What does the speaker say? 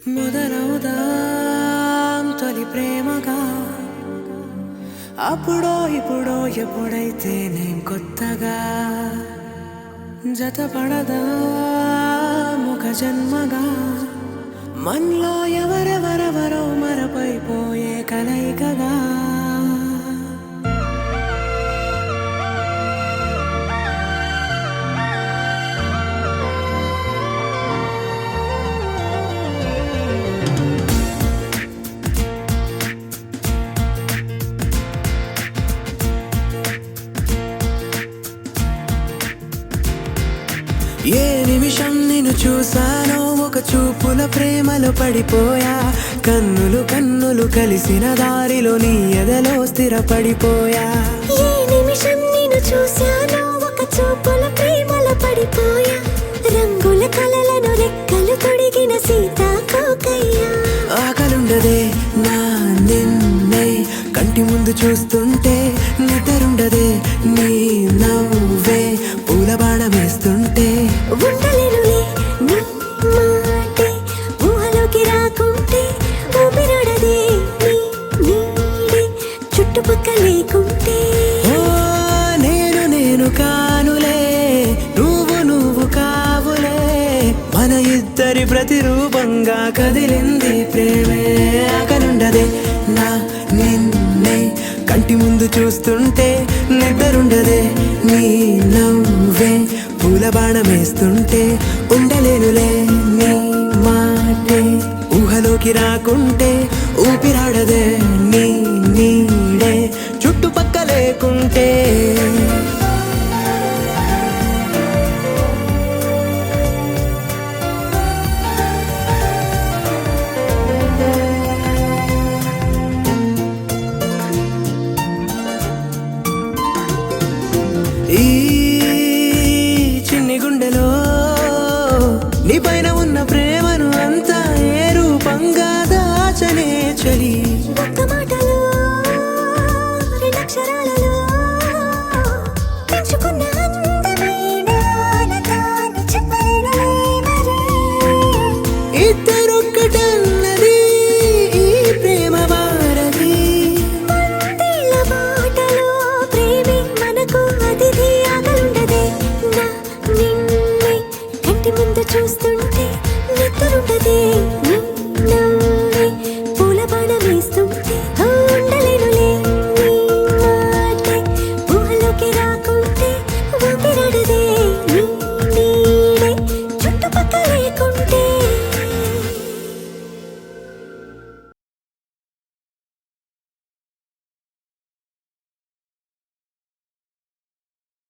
మొదలవుదాం తొలి ప్రేమగా అప్పుడో ఇప్పుడో ఎప్పుడైతే నేను కొత్తగా జతపడదా ముఖ జన్మగా మనలో ఎవరెవరెవరో మరపైపోయే కలయికగా ఏ నిమిషం నిన్ను చూసానో ఒక చూపుల ప్రేమలో పడిపోయా కన్నులు కన్నులు కలిసిన దారిలో నీ ఎదలో స్థిరపడిపోయా ఏ నిమిషం నిన్ను చూసానో ఒక చూపుల ప్రేమలో పడిపోయా రంగుల కలలను రెక్కలు తొడిగిన సీతాకోకయ్యా ఆకలుండదే నా నిన్నే కంటి ముందు చూస్తుంటే నిద్రుండదే నీ నవ్వే పూల బాణం వేస్తుంటే ఉండలేనులే నీ మాటే ఊహలోకి రాకుంటే ఊపిరాడదే నీ నీడే చుట్టుపక్కల లేకుంటే ఓ నేను కానులే నువ్వు కావులే మన ఇద్దరి ప్రతిరూపంగా కదిలింది ప్రేమే ఆకలుండదే నా నిన్నే కంటి ముందు చూస్తుంటే నిద్రుండదే నీ నవ్వే పూల బాణం వేస్తుంటే ఉండలేనులే నీ మాటే ఊహలోకి రాకుంటే ఊపిరాడదే నీ నీడే చుట్టుపక్క లేకుంటే ఈ చిన్ని గుండెలో నీ పైన ఉన్న ప్రేమను అంతా ఏ రూపంగా దాచనే చలి ఒక్క మాటలో రెండక్షరాలలో పెంచుకున్న అందమైన ఆనందాన్ని చెప్పలేనులే మరి ఇద్దరొక్కటన్నది ఈ ప్రేమ వారది మందిల మాటలో ప్రేమే మనకు అతిథి ఆగలుండదే నా నిన్నే కంటి ముందు చూస్తుంటే నిద్రుండదే నీ నవ్వే పూల బాణం వేస్తుంటే ఉండలేనులే నీ మాటే ఊహలోకి రాకుంటే ఊపిరాడదే నీ